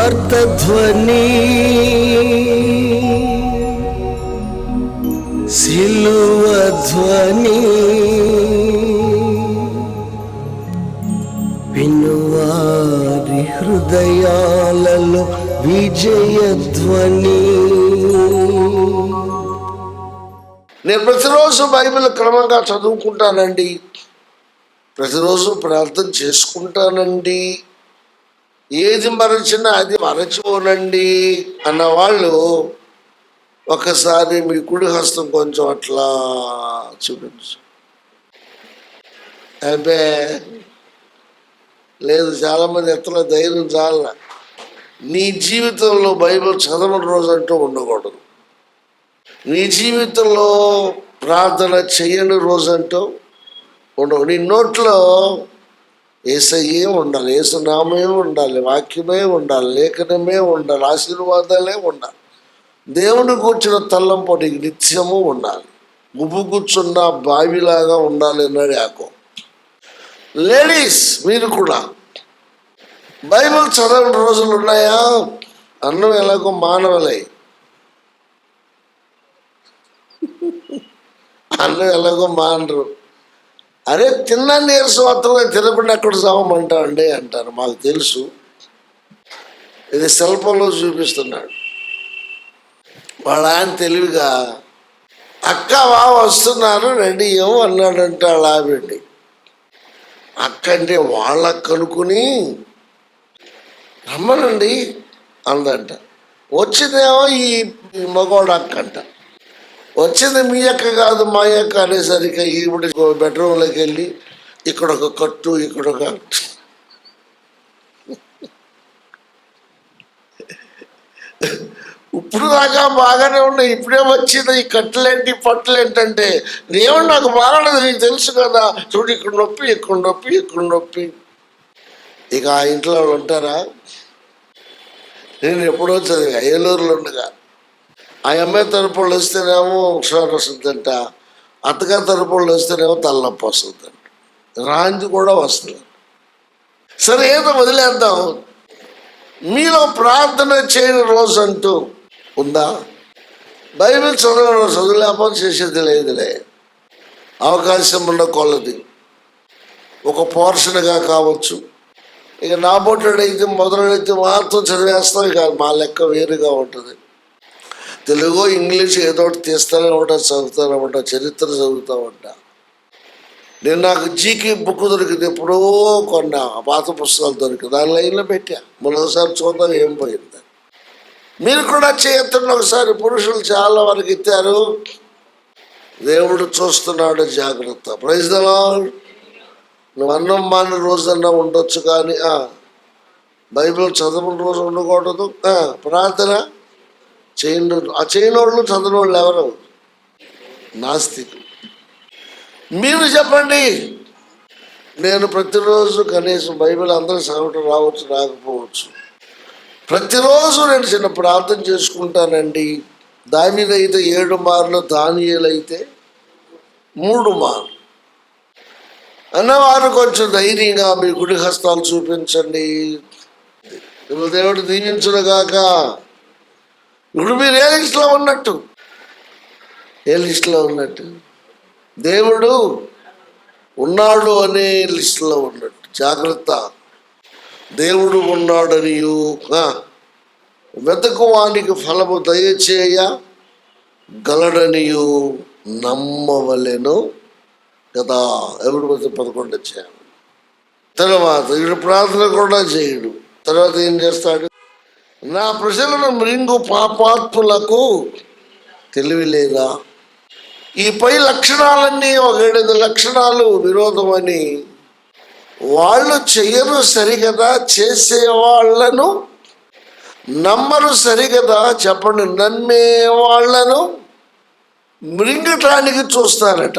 సువార్తధ్వని సిలువ ధ్వని వినువారి హృదయాలలో విజయధ్వని. నేను ప్రతిరోజు బైబిల్ క్రమంగా చదువుకుంటానండి, ప్రతిరోజు ప్రార్థన చేసుకుంటానండి, ఏది మరచినా అది మరచిపోనండి అన్నవాళ్ళు ఒకసారి మీ కుడి హస్తం కొంచెం అట్లా చూపించు. అబ్బే లేదు, చాలామంది ఎత్తలో ధైర్యం చాలా. నీ జీవితంలో బైబిల్ చదవని రోజు అంటూ ఉండకూడదు. నీ జీవితంలో ప్రార్థన చేయని రోజు అంటూ ఉండవు. నీ నోట్లో యేసయ్యే ఉండాలి, యేసునామే ఉండాలి, వాక్యమే ఉండాలి, లేఖనమే ఉండాలి, ఆశీర్వాదాలే ఉండాలి, దేవుని కూర్చున్న తల్లంపు నీకు నిత్యము ఉండాలి. గుబు కూర్చున్న బావిలాగా ఉండాలి అన్నాడు యాకోబు. లేడీస్ మీరు కూడా బైబిల్ చదవని రోజులు ఉన్నాయా? అన్నం ఎలాగో మానవులై, అన్నం ఎలాగో మానరు. అరే తిన్నా నీరసం అర్థంగా తినకుండా ఎక్కడ చావమంటామండి అంటారు. మాకు తెలుసు, ఇది సెల్ ఫోన్లో చూపిస్తున్నాడు. వాళ్ళ ఆయన తెలివిగా అక్క వస్తున్నారు రెడీ ఏమో అన్నాడంటే వాళ్ళ ఆవిడ్ని. అక్క అంటే వాళ్ళక్క అనుకుని రమ్మనండి అందంట. వచ్చిందేమో ఈ మగవాడు అక్క అంట. వచ్చింది మీ అక్క కాదు మా అక్క అనేసరికి ఈవిడ బెడ్రూమ్లోకి వెళ్ళి ఇక్కడ ఒక కట్టు, ఇక్కడ ఒక ఇప్పుడు దాకా బాగానే ఉన్నాయి, ఇప్పుడే వచ్చింది ఈ కట్టులేంటి పట్టులేంటంటే ఏమో నాకు బాగాలేదు, నీకు తెలుసు కదా, చూడు ఇక్కడ నొప్పి, ఇక్కడ నొప్పి, ఇక్కడ నొప్పి. ఇక ఆ ఇంట్లో వాళ్ళు ఉంటారా? నేను ఎప్పుడో చదివా ఏలూరులో ఉండగా. ఆ అమ్మాయి తరపు వాళ్ళు వస్తేనేమో క్షోభ వస్తుందంట, అత్తగారి తరపు వాళ్ళు వస్తేనేమో తలనొప్పి వస్తుందంట, రాంది కూడా వస్తుంది. సరే ఏదో వదిలేద్దాం. మీలో ప్రార్థన చేయని రోజు అంటూ ఉందా? బైబిల్ చదవలేకపోతే చేసేది లేదులే. అవకాశం ఉన్న కొలది ఒక పోర్షన్గా కావచ్చు. ఇక నా బొట్టడైతే మొదలైతే మాత్రం చదివేస్తాం. ఇక మా లెక్క వేరుగా ఉంటుంది. తెలుగు ఇంగ్లీష్ ఏదో ఒకటి తీస్తానే ఉంటా, చదువుతానే ఉంటా, చరిత్ర చదువుతూ ఉంటా. నేను నాకు జీకే బుక్ దొరికింది, ఎప్పుడో కొన్నా, పాత పుస్తకాలు దొరికింది, దాని లైన్లో పెట్టా. మరోసారి చూద్దాం ఏం పోయింది. మీరు కూడా చేయొద్దండి ఒకసారి. పురుషులు చాలా వరకు ఎత్తారు, దేవుడు చూస్తున్నాడు, జాగ్రత్త. Praise the lord. నువ్వు అన్నం మాని రోజన్నా ఉండొచ్చు, కానీ బైబిల్ చదవని రోజు ఉండకూడదు. ప్రార్థన చేయండి. ఆ చేయనోళ్ళు చదవనోళ్ళు ఎవరు? నాస్తికులు. మీరు చెప్పండి. నేను ప్రతిరోజు కనీసం బైబిల్ అందరూ చదవటం రావచ్చు, రాకపోవచ్చు, ప్రతిరోజు నేను చిన్న ప్రార్థన చేసుకుంటానండి. దావీదు అయితే 7 మార్లు, దానియేలు అయితే 3 మార్లు అన్నవారు కొంచెం ధైర్యంగా మీ గుడి హస్తాలు చూపించండి. దేవుడు దీవించునుగాక. ఇప్పుడు మీరు ఏ లిస్టులో ఉన్నట్టు? ఏ లిస్టులో ఉన్నట్టు? దేవుడు ఉన్నాడు అనే లిస్టులో ఉన్నట్టు. జాగ్రత్త. దేవుడు ఉన్నాడనియు వెతకువానికి ఫలము దయచేయ గలడనియు నమ్మవలెను కదా. ఎవడు 11 వచ్చాడు. తర్వాత వీడు ప్రార్థన కూడా చేయడు. తర్వాత ఏం చేస్తాడు? నా ప్రజలను మృంగు పాపాత్ములకు తెలివి లేదా? ఈ పై లక్షణాలన్నీ ఒక 7 లక్షణాలు విరోధమని వాళ్ళు చెయ్యరు సరిగదా, చేసే వాళ్ళను నమ్మరు సరిగదా. చెప్పండి, నమ్మే వాళ్ళను మృంగటానికి చూస్తారట.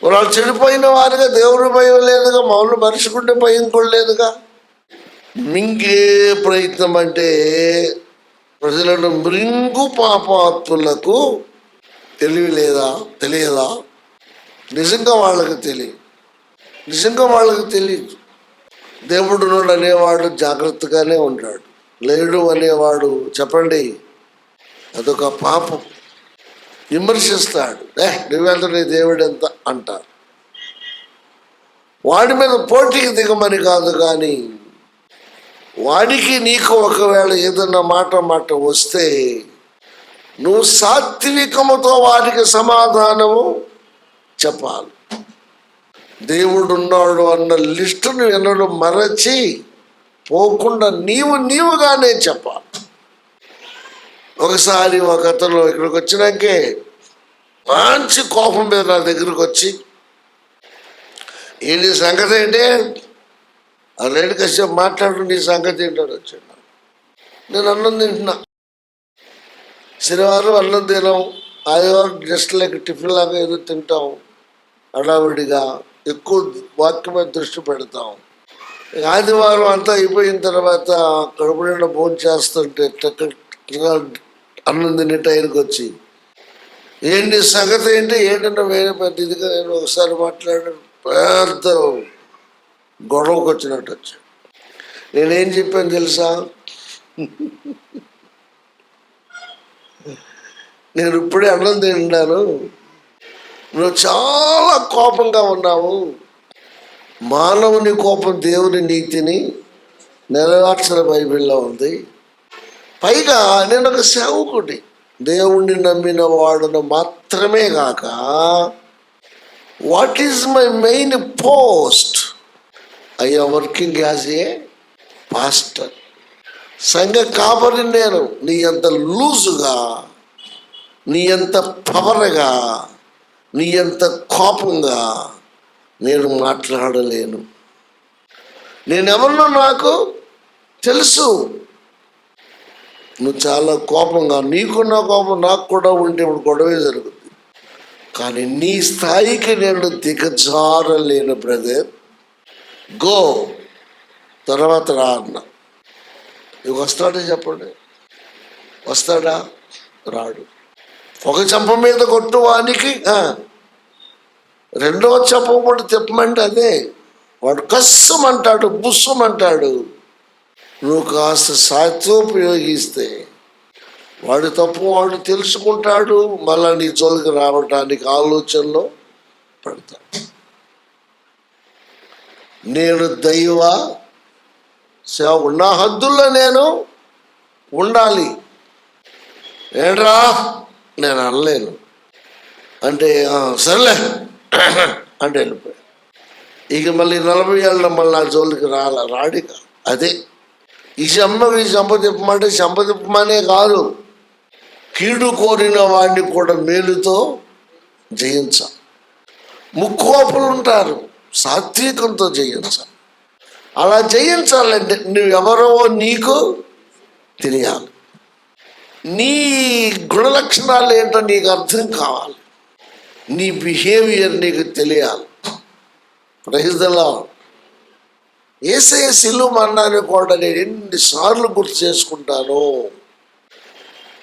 వాళ్ళు చెడిపోయిన వారుగా దేవుడి భయం లేదుగా, మామూలు మనిషికుంటే భయం కూడా లేదుగా. మింగే ప్రయత్నం అంటే ప్రజలను మృంగు పాపాత్ములకు తెలివి లేదా? తెలియదా? నిజంగా వాళ్ళకి తెలియదు. నిజంగా వాళ్ళకి తెలియదు. దేవుడు అనేవాడు జాగ్రత్తగానే ఉంటాడు. లేడు అనేవాడు చెప్పండి, అదొక పాపం. విమర్శిస్తాడు, నువ్వెంత, నీ దేవుడు ఎంత అంటారు. వాడి మీద పోటీకి దిగమని కాదు, కానీ వాడికి నీకు ఒకవేళ ఏదన్నా మాట వస్తే నువ్వు సాత్వికముతో వాడికి సమాధానము చెప్పాలి. దేవుడున్నాడు అన్న లిస్టును వినడం మరచి పోకుండా నీవుగానే చెప్పాలి. ఒకసారి ఒక అతను ఇక్కడికి వచ్చినాకే మంచి కోపం మీద నా దగ్గరకు వచ్చి, ఏంటి సంగతి ఏంటి, అదేంటి కాసేపు మాట్లాడు, నీ సంగతి ఏంటని వచ్చాడు. నేను అన్నం తింటున్నా, శనివారం అన్నం తినాం, ఆదివారం జస్ట్ లైక్ టిఫిన్ లాగా ఏదో తింటాం, హడావిడిగా ఎక్కువ వాక్యం మీద దృష్టి పెడతాం. ఆదివారం అంతా అయిపోయిన తర్వాత కడుపు నిండా భోజనం చేస్తుంటే అన్నం తినే టైంకి వచ్చి, ఏంటి సంగతి ఏంటి, ఏంటంటే వేరే పెద్ద ఇదిగా నేను ఒకసారి మాట్లాడాను, పెద్ద గొడవకు వచ్చినట్టు వచ్చాను. నేనేం చెప్పాను తెలుసా, నేను ఇప్పుడే అన్నం తింటాను, నువ్వు చాలా కోపంగా ఉన్నావు, మానవుని కోపం దేవుని నీతిని నెరవేర్చిన బైబిల్లో ఉంది. పైగా నేను ఒక సేవకుడి, దేవుణ్ణి నమ్మిన వాడును మాత్రమే కాక, what is my main post, I'm working as a pastor, సంఘ కాపరి నేను. నీ అంత లూజుగా, నీ అంత పవరగా, నీ అంత కోపంగా నేను మాట్లాడలేను. నేనెవరినో నాకు తెలుసు. నువ్వు చాలా కోపంగా, నీకున్న కోపం నాకు కూడా ఉంటే ఇప్పుడు గొడవే జరుగుతుంది, కానీ నీ స్థాయికి నేను దిగజారలేను బ్రదర్, గో, తర్వాత రా అన్న. ఇక వస్తాడే చెప్పండి, వస్తాడా? రాడు. ఒక చెంప మీద కొట్టు వానికి, రెండవ చెంప కూడా తిప్పమంటే అదే, వాడు కస్సమంటాడు, బుస్సమంటాడు. నువ్వు కాస్త సాధ్యోపయోగిస్తే వాడి తప్పు వాడు తెలుసుకుంటాడు, మళ్ళా నీ జోలికి రావటానికి ఆలోచనలో పడతాడు. నేను దైవ సేవకుడు, నా హద్దుల్లో నేను ఉండాలి. ఏంట్రా నేను అనలేను అంటే సర్లే అంటే వెళ్ళిపోయా. ఇక మళ్ళీ 40 ఏళ్ళ మళ్ళీ నా జోలికి రాడిక. అదే ఈ చెంప తిప్పమంటే చెంప తిప్పమనే కాదు, కీడు కోరిన వాడిని కూడా మేలుతో జయించాలి. ముక్కోపులు ఉంటారు, సాత్వికంతో జయించాలి. అలా జయించాలంటే నువ్వెవరో నీకు తెలియాలి, నీ గుణలక్షణాలు ఏంటో నీకు అర్థం కావాలి, నీ బిహేవియర్ నీకు తెలియాలి. Praise the lord. యేసయ్య సిలువ మరణాన్ని కూడా నేను ఎన్నిసార్లు గుర్తు చేసుకుంటాను.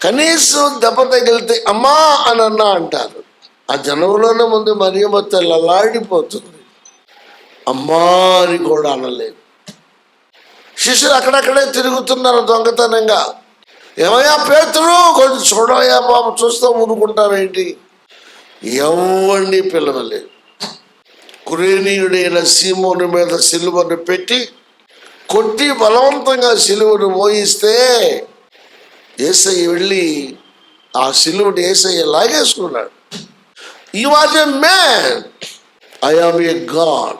కనీసం దెబ్బ తగిలితే అమ్మా అని అన్నా అంటారు. ఆ జనంలోనే ముందు మరియమ్మ తెల్లలాడిపోతుంది, అమ్మా అని కూడా అనలేదు. శిష్యులు అక్కడక్కడే తిరుగుతున్నారు దొంగతనంగా. ఏమయ్యా పేతురు, కొంచెం చూడవయ్యా బాబు, చూస్తూ ఊరుకుంటావేంటి? ఎవరిని పిలవలేదు. కురేనీయుడైన సీమోను మీద సిలువను పెట్టి కొట్టి బలవంతంగా సిలువను మోయిస్తే యేసయ్య వెళ్ళి ఆ సిలువను యేసయ్య లాగేసుకున్నాడు. He was a man, I am a god.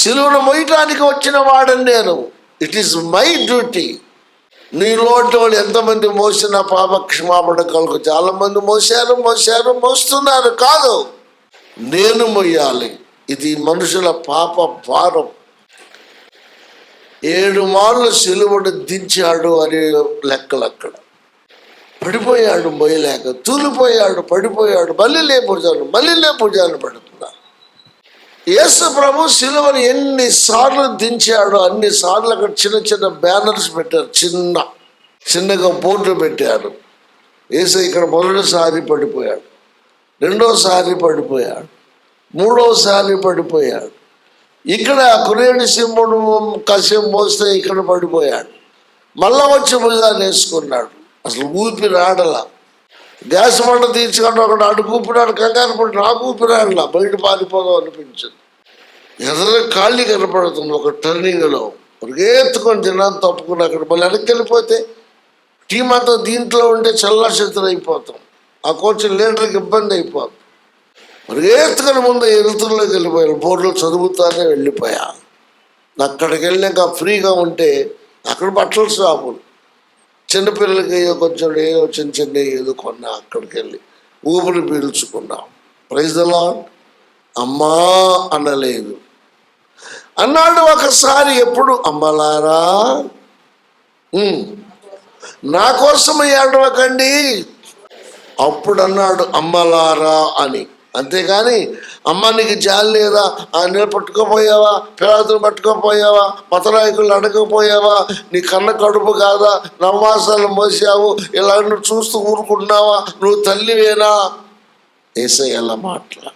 సిలువను మోయటానికి వచ్చిన వాడని నేను. It is my duty. నీలోటి వాళ్ళు ఎంతమంది మోసిన పాప క్షమాపణ కలుగు. చాలా మంది మోస్తున్నారు కాదు, నేను మొయ్యాలి. ఇది మనుషుల పాప భారం. 7 మార్లు సిలువను దించాడు అనే లెక్కలు. అక్కడ పడిపోయాడు, మొయ్యలేక తూలిపోయాడు, పడిపోయాడు, మళ్ళీ లేపుజాను పడుతున్నా. యేసు ప్రభు సిలువను ఎన్నిసార్లు దించాడో అన్నిసార్లు అక్కడ చిన్న చిన్న బ్యానర్స్ పెట్టారు, చిన్నగా బోర్డు పెట్టారు. యేసు ఇక్కడ మొదటిసారి పడిపోయాడు, రెండోసారి పడిపోయాడు, మూడోసారి పడిపోయాడు. ఇక్కడ కురేని సింహుడు కశ్యం మోస్తే ఇక్కడ పడిపోయాడు. మళ్ళా వచ్చి భుజాన్ని వేసుకున్నాడు. అసలు ఊపిరి ఆడలా. గ్యాస్ మంట తీర్చుకుంటే ఒకడు అడుగు ఊపిరాడు, కంగారు పడి నాకు ఊపిరాడలా, బయట పారిపోదాం అనిపించింది. ఎదురు ఖాళీ కనపడుతుంది ఒక టర్నింగ్లో. పరిగెత్తుకొని జనాన్ని తప్పుకుని అక్కడ మళ్ళీ వెనక్కి వెళ్ళిపోతే టీం అంతా దీంట్లో ఉంటే చల్లాశక్తులు అయిపోతాం. ఆ కోచ్ లీడర్కి ఇబ్బంది అయిపోతుంది. పరిగెత్తుకొని ముందు ఎలుతుల్లోకి వెళ్ళిపోయాను. బోర్డులో చదువుతానే వెళ్ళిపోయా. అక్కడికి వెళ్ళాక ఫ్రీగా ఉంటే అక్కడ బట్టల షాపులు, చిన్నపిల్లలకి కొంచెం ఏదో చిన్న చిన్న ఏదో కొన్నా. అక్కడికి వెళ్ళి ఊపిరి పీల్చుకున్నాం. Praise the lord. అమ్మా అనలేదు. అన్నాడు ఒకసారి, ఎప్పుడు అమ్మలారా నా కోసం ఏడవకండి. అప్పుడు అన్నాడు అమ్మలారా అని. అంతేగాని అమ్మ నీకు జాలి లేదా, ఆయన పట్టుకోపోయావా, పిల్లలను పట్టుకోపోయావా, మతనాయకులు అడగకపోయావా, నీ కన్న కడుపు కాదా, నవమాసాలు మోసావు, ఇలా నువ్వు చూస్తూ ఊరుకుంటున్నావా, నువ్వు తల్లివేనా? యేసయ్య అలా మాట్లాడు.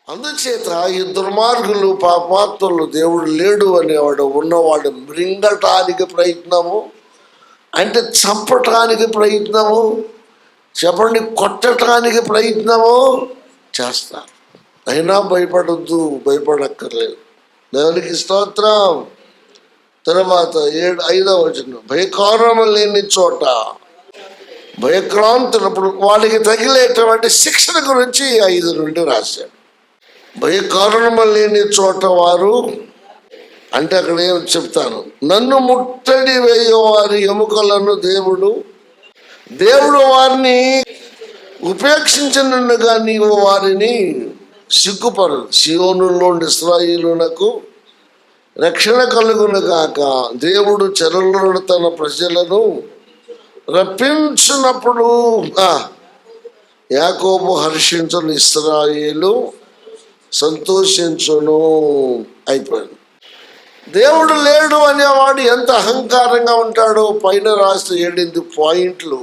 అందుచేత ఈ దుర్మార్గులు పాపాత్ములు దేవుడు లేడు అనేవాడు ఉన్నవాడు మృంగటానికి ప్రయత్నము, అంటే చంపటానికి ప్రయత్నము, చెప్పండి కొట్టడానికి ప్రయత్నము చేస్తారు. అయినా భయపడద్దు, భయపడక్కర్లేదు. దేవునికి స్తోత్రం. తర్వాత 5వ వచనం, భయకారణము లేని చోట భయక్రాంతులప్పుడు వాళ్ళకి తగిలేటువంటి శిక్షణ గురించి 5 నుండి రాశాడు. భయకారణము లేని చోట వారు అంటే అక్కడ ఏం చెప్తాను, నన్ను ముట్టడి వేయవారి ఎముకలను దేవుడు వారిని ఉపేక్షించనుగా నీవు వారిని సిగ్గుపరు. సియోనులోని ఇశ్రాయేలునకు రక్షణ కలుగును గాక. దేవుడు చెరలోని తన ప్రజలను రప్పించినప్పుడు యాకోబు హర్షించును, ఇశ్రాయేలు సంతోషించును. అయిపోయింది. దేవుడు లేడు అనేవాడు ఎంత అహంకారంగా ఉంటాడో పైన రాస్తే 7 పాయింట్లు.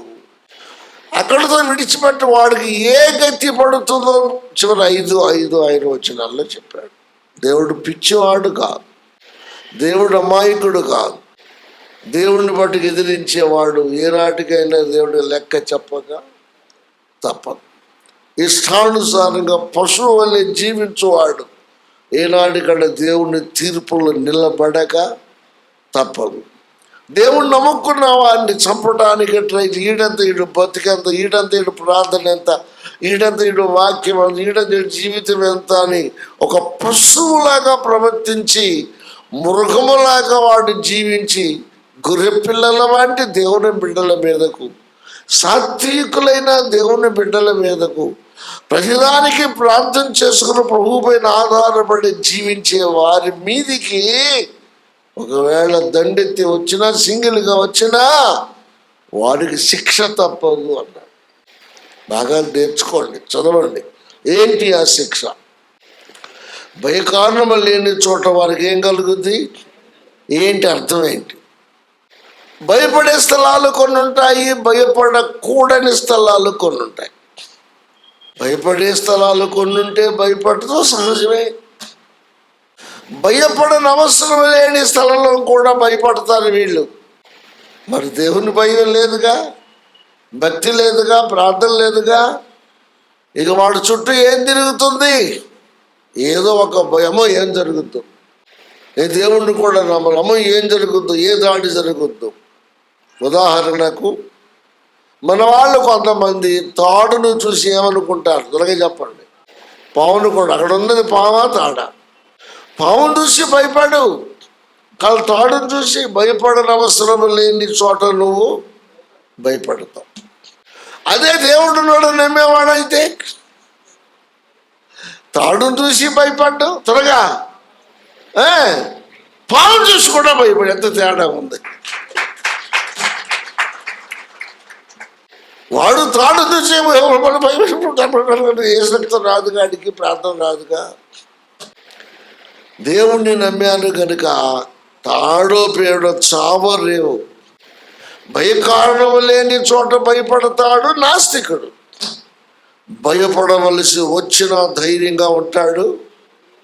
అక్కడితో విడిచిపెట్టి వాడికి ఏ గతి పడుతుందో చివరి 5 ఆయన వచనాల్లో చెప్పాడు. దేవుడు పిచ్చివాడు కాదు, దేవుడు అమాయకుడు కాదు. దేవుడిని బట్టి ఎదిరించేవాడు ఏనాటికైనా దేవుడి లెక్క చెప్పక తప్పదు. ఇష్టానుసారంగా పశువు వల్లే జీవించువాడు ఏనాటికన్నా దేవుని తీర్పులు నిలబడక తప్పదు. దేవుడు నమ్ముకున్న వాడిని చంపడానికి ట్రై, ఈడంత ఈడు బతికెంత, ఈడంత ఈడు ప్రార్థన ఎంత, ఈడంత ఈడు వాక్యం ఎంత, ఈడంత ఈడు జీవితం ఎంత అని ఒక పశువులాగా ప్రవర్తించి, మృగములాగా వాడు జీవించి, గొర్రె పిల్లల వంటి దేవుని బిడ్డల మీదకు, సాత్వికులైన దేవుని బిడ్డల మీదకు, ప్రతిదానికి ప్రార్థన చేసుకుని ప్రభు పైన ఆధారపడి జీవించే వారి మీదికి ఒకవేళ దండెత్తి వచ్చినా, సింగిల్గా వచ్చినా వారికి శిక్ష తప్పదు అన్నాడు. బాగా నేర్చుకోండి, చదవండి. ఏంటి ఆ శిక్ష? భయకారణము లేని చోట వారికి ఏం కలుగుద్ది? ఏంటి అర్థం ఏంటి? భయపడే స్థలాలు కొన్ని ఉంటాయి, భయపడకూడని స్థలాలు కొన్ని ఉంటాయి. భయపడే స్థలాలు కొన్ని ఉంటే భయపడటం సహజమే. భయపడని అవసరం లేని స్థలంలో కూడా భయపడతారు వీళ్ళు. మరి దేవుని భయం లేదుగా, భక్తి లేదుగా, ప్రార్థన లేదుగా. ఇక వాడి చుట్టూ ఏం తిరుగుతుంది? ఏదో ఒక భయమో ఏం జరుగుద్దు. ఏ దేవుణ్ణి కూడా నమ్మలమో ఏం జరుగుద్దు, ఏ దాడి జరుగుద్దు. ఉదాహరణకు మన వాళ్ళు కొంతమంది తాడును చూసి ఏమనుకుంటారు? త్వరగా చెప్పండి. పావును కూడా, అక్కడ ఉన్నది పావా తాడా? పావును చూసి భయపడు, కానీ తాడును చూసి భయపడని అవసరం లేని చోట నువ్వు భయపడతావు. అదే దేవుడు నోడు నమ్మేవాడైతే తాడును చూసి భయపడ్డు త్వరగా, పావును చూసి కూడా భయపడి. ఎంత తేడా ఉంది! వాడు తాడు చూసి ఏ శక్తి రాదు, గాడికి ప్రార్థన రాదుగా. దేవుణ్ణి నమ్మాను కనుక తాడో పేడో చావరేవు. భయకారణము లేని చోట భయపడతాడు నాస్తికుడు. భయపడవలసి వచ్చిన ధైర్యంగా ఉంటాడు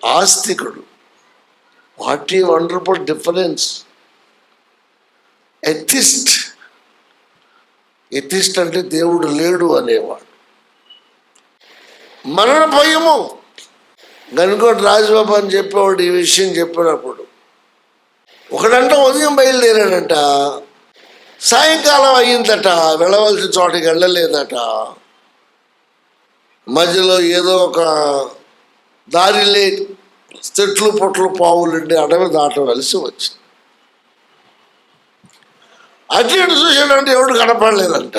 ఆస్తికుడు. What a wonderful difference! Atheist. Atheist అంటే దేవుడు లేడు అనేవాడు. మరణ భయము. గనుకోటి రాజబాబు అని చెప్పేవాడు ఈ విషయం చెప్పినప్పుడు, ఒకడంట ఉదయం బయలుదేరాడట, సాయంకాలం అయ్యిందట, వెళ్ళవలసిన చోటకి వెళ్ళలేదట. మధ్యలో ఏదో ఒక దారిలే చెట్లు పొట్లు పావులుండి అడవి దాటవలసి వచ్చింది. అటు ఇటు చూసాడంటే ఎవడు కనపడలేదంట.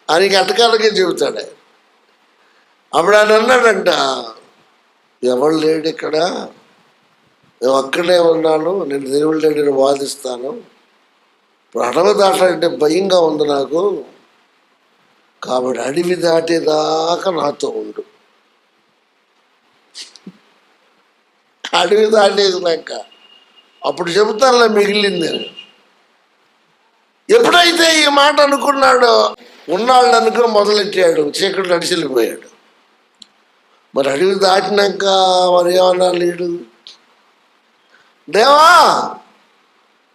ఆయనకి అటకాలకే చెబుతాడు. అప్పుడు ఆయన అన్నాడంట, ఎవడు లేడు ఇక్కడ, నేను అక్కడే ఉన్నాను, నేను దేవుడు లేడని వాదిస్తాను, ఇప్పుడు అడవి దాటాలంటే భయంగా ఉంది నాకు, కాబట్టి అడవి దాటేదాకా నాతో ఉండు. అడవి దాటేసినాక అప్పుడు చెబుతానులే మిగిలింది. ఎప్పుడైతే ఈ మాట అనుకున్నాడో ఉన్నాళ్ళు అనుకుని మొదలెట్టాడు, చీకటి అడిచెళ్ళిపోయాడు. మరి అడవి దాటినాక మరి ఏమన్నా లేడు, దేవా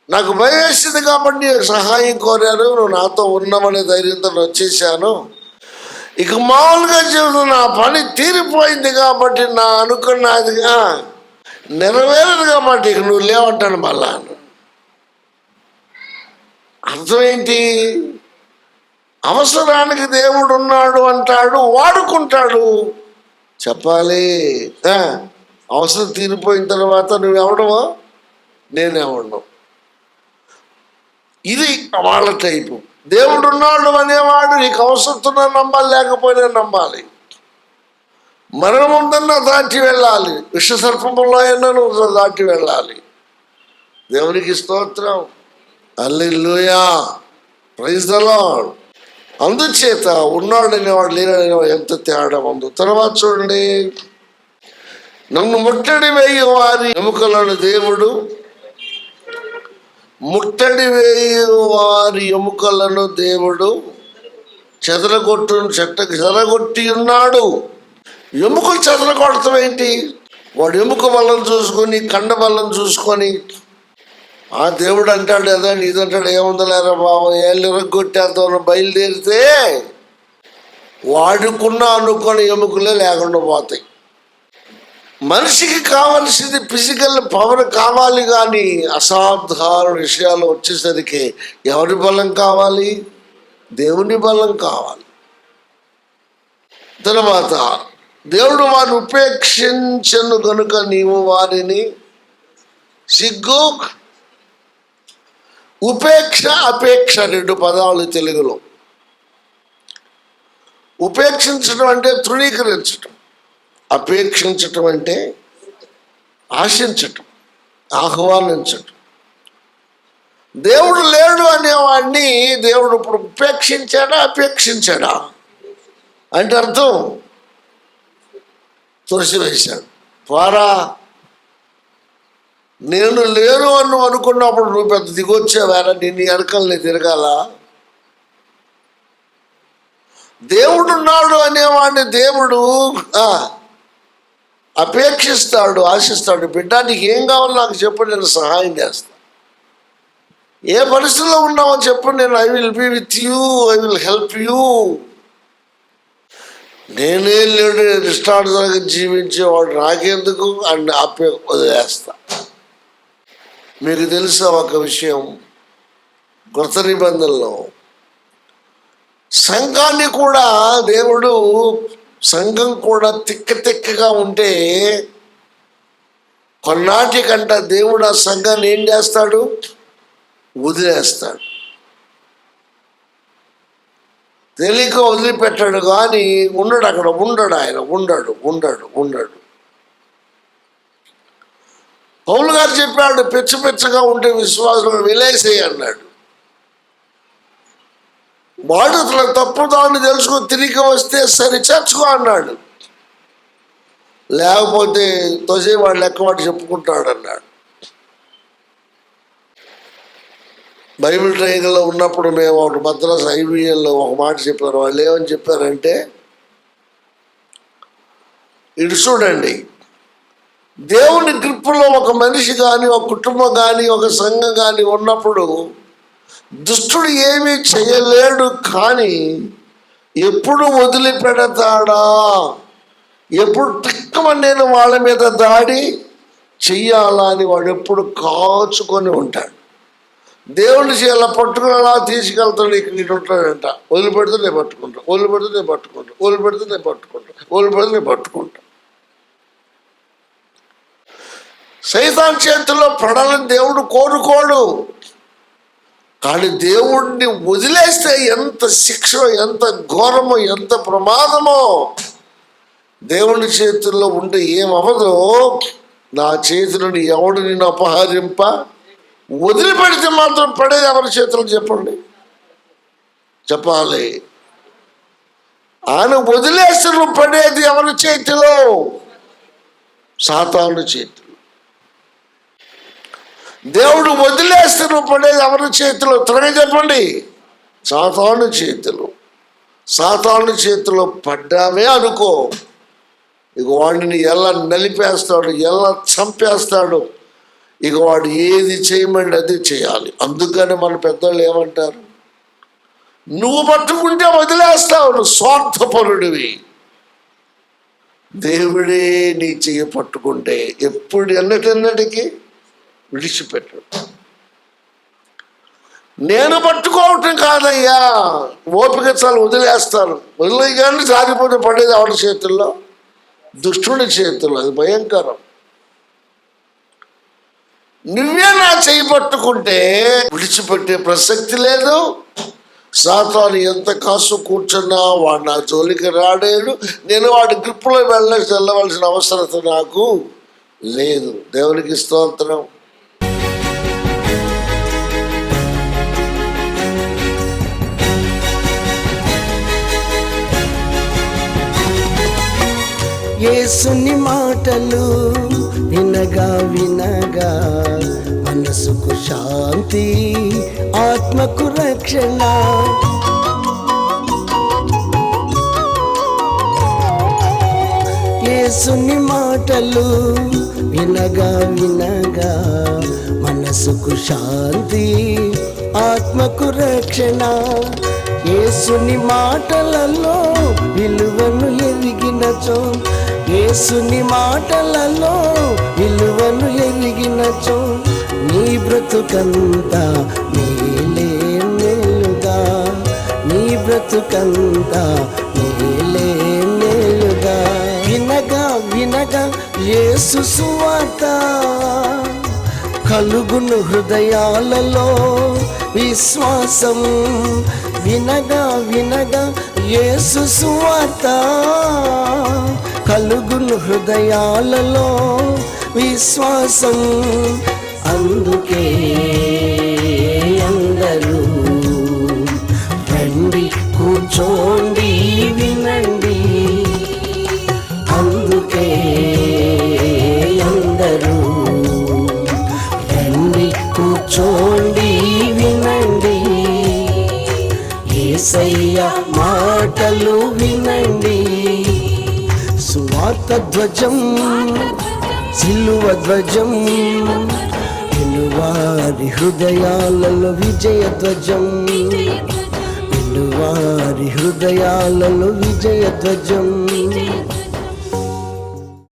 నాకు భయం వేసింది కాబట్టి సహాయం కోరాను, నువ్వు నాతో ఉన్నామనే ధైర్యంతో వచ్చేసాను, ఇక మామూలుగా చెబుతూ నా పని తీరిపోయింది కాబట్టి, నా అనుకున్నదిగా నెరవేరదు కాబట్టి ఇక నువ్వు లేవంటాను. మళ్ళా అర్థం ఏంటి? అవసరానికి దేవుడు ఉన్నాడు అంటాడు, వాడుకుంటాడు. చెప్పాలి, అవసరం తీరిపోయిన తర్వాత నువ్వెవడవో నేనెవడను. ఇది వాళ్ళ టైపు. దేవుడు ఉన్నాడు అనేవాడు నీకు అవసరంతో నమ్మాలి, లేకపోయినా నమ్మాలి. మరణం ఉందన్నా దాటి వెళ్ళాలి, విషసర్పంలో అయినా నువ్వు దాటి వెళ్ళాలి. దేవునికి స్తోత్రం, హల్లెలూయా, ప్రైజ్ ది లార్డ్. అందుచేత ఉన్నాడనేవాడు లేననేవాడు ఎంత తేడా ఉందో. తర్వాత చూడండి, నన్ను ముట్టడి వేయి వారి ఎముకలను దేవుడు, ముట్టడి వేయి వారి ఎముకలను దేవుడు చెదరగొట్టి ఉన్నాడు. ఎముకలు చెదరగొడతాం ఏంటి? వాడు ఎముక బలం చూసుకొని, కండ బలం చూసుకొని, ఆ దేవుడు అంటాడు ఏదండి ఇదంటాడు, ఏముందలేరా బాబు, ఏళ్ళు ఇరగొట్టేద్దాం బయలుదేరితే వాడుకున్న అనుకున్న ఎముకలే లేకుండా పోతాయి. మనిషికి కావలసింది ఫిజికల్ పవర్ కావాలి, కానీ అసాధారణ విషయాలు వచ్చేసరికి ఎవరి బలం కావాలి? దేవుని బలం కావాలి. తర్వాత దేవుడు వారిని ఉపేక్షించను కనుక నీవు వారిని సిగ్గు, ఉపేక్ష అపేక్ష రెండు పదాలు తెలుగులో. ఉపేక్షించడం అంటే తృణీకరించటం, అపేక్షించటం అంటే ఆశించటం, ఆహ్వానించటం. దేవుడు లేడు అనేవాడిని దేవుడు ఇప్పుడు ఉపేక్షించాడా అపేక్షించాడా అంటే అర్థం తులసివేశాడు. పోరా, నేను లేను అని అనుకున్నప్పుడు నువ్వు పెద్ద దిగొచ్చావారా, నిన్ను వెనకల్ని తిరగాల. దేవుడున్నాడు అనేవాడిని దేవుడు అపేక్షిస్తాడు, ఆశిస్తాడు. బిడ్డ నీకు ఏం కావాలో నాకు చెప్పు, నేను సహాయం చేస్తాను. ఏ పరిస్థితిలో ఉన్నావో చెప్పు, నేను I will be with you, I will help you. నేనే లేడు ఇష్టానుసారంగా జీవించేవాడు నాకెందుకు అని వదిలేస్తా. మీకు తెలుసా ఒక విషయం, కొత్త నిబంధనలో సంఘాన్ని కూడా దేవుడు, సంఘం కూడా తిక్కగా ఉంటే కొన్నాటికంట దేవుడు ఆ సంఘాన్ని ఏం చేస్తాడు? వదిలేస్తాడు. తెలియక వదిలిపెట్టాడు, కానీ ఉండడు అక్కడ, ఉండడు ఆయన, ఉండడు. పౌలు గారు చెప్పాడు, పిచ్చగా ఉంటే విశ్వాసం విలేసేయి అన్నాడు. వాడు తన తప్పు దాన్ని తెలుసుకొని తిరిగి వస్తే సరి చేర్చుకో అన్నాడు, లేకపోతే తొసే వాడు లెక్కవాడు చెప్పుకుంటాడు అన్నాడు. బైబిల్ ట్రైనింగ్లో ఉన్నప్పుడు మేము ఒక మద్రాసు ఐబిఎల్లో ఒక మాట చెప్పారు. వాళ్ళు ఏమని చెప్పారంటే, ఇటు చూడండి, దేవుని గ్రిప్పులో ఒక మనిషి కానీ, ఒక కుటుంబం కానీ, ఒక సంఘం కానీ ఉన్నప్పుడు దుష్టుడు ఏమీ చేయలేడు. కానీ ఎప్పుడు వదిలిపెడతాడా, ఎప్పుడు టిక్కమని నేను వాళ్ళ మీద దాడి చెయ్యాలా అని వాడు ఎప్పుడు కాచుకొని ఉంటాడు. దేవుని అలా పట్టుకుని అలా తీసుకెళ్తాడు. ఇటు ఉంటాడంట, వదిలిపెడితే నేను పట్టుకుంటా, వదిలిపెడితే నేను పట్టుకుంటా, వదిలిపెడితే నేను పట్టుకుంటా, వదిలిపెడితే నేను పట్టుకుంటా. సైతాన్ చేతుల్లో పడాలని దేవుడు కోరుకోడు. కానీ దేవుడిని వదిలేస్తే ఎంత శిక్ష, ఎంత ఘోరమో, ఎంత ప్రమాదమో. దేవుని చేతుల్లో ఉంటే ఏమవదో, నా చేతులను ఎవడు నిన్ను అపహరింప, వదిలిపెడితే మాత్రం పడేది ఎవరి చేతులు చెప్పండి, చెప్పాలి. ఆయన వదిలేస్తే నువ్వు పడేది ఎవరి చేతిలో? సాతాను చేతిలో. దేవుడు వదిలేస్తే నువ్వు పడేది ఎవరి చేతిలో? త్వరగా చెప్పండి, సాతాను చేతిలో. సాతాను చేతిలో పడ్డామే అనుకో, ఇక వాడిని ఎలా నలిపేస్తాడు, ఎలా చంపేస్తాడు. ఇక వాడు ఏది చేయమండి అది చేయాలి. అందుకని మన పెద్దలు ఏమంటారు, నువ్వు పట్టుకుంటే వదిలేస్తావు, నువ్వు స్వార్థపరుడివి. దేవుడే నీ చెయ్యి పట్టుకుంటే ఎప్పుడు ఎన్నటికి విడిచిపెట్టాడు. నేను పట్టుకోవటం కాదయ్యా, ఓపిక చాలా వదిలేస్తాను. వదిలేయగానే సాగిపోతే పడేది ఎవరి చేతుల్లో? దుష్టుడి చేతుల్లో. అది భయంకరం. నువ్వే నా చెయ్యి పట్టుకుంటే విడిచిపెట్టే ప్రసక్తి లేదు. సాతాను ఎంత కాసు కూర్చున్నా వాడు నా జోలికి రాడేడు. నేను వాడి గ్రిప్పులో వెళ్ళవలసిన అవసరం నాకు లేదు. దేవునికి స్తోత్రం. యేసుని మాటలు వినగా వినగా మనసుకు శాంతి, ఆత్మకు రక్షణ. యేసుని మాటలు వినగా వినగా మనసుకు శాంతి, ఆత్మకు రక్షణ. యేసుని మాటలలో విలువను ఎరిగినచో, యేసుని మాటలలో విలువను ఎరిగినచో, నీ బ్రతుకంతా మేలే మేలుగా, నీ బ్రతుకంతా మేలే మేలుగా. వినగా వినగా యేసు సువార్త కలుగును హృదయాలలో విశ్వాసం. వినగా వినగా యేసు సువార్త కలుగును హృదయాలలో విశ్వాసం. అందుకే అందరూ రండి, కూర్చోండి, వినండి. అందుకే అందరూ రండి, కూర్చోండి, వినండి. యేసయ్య మాటలు వినండి. సువార్త ధ్వజం, సిలువ ధ్వజం, వినువారి హృదయాలలో విజయ ధ్వజం, వినువారి హృదయాలలో విజయ ధ్వజం.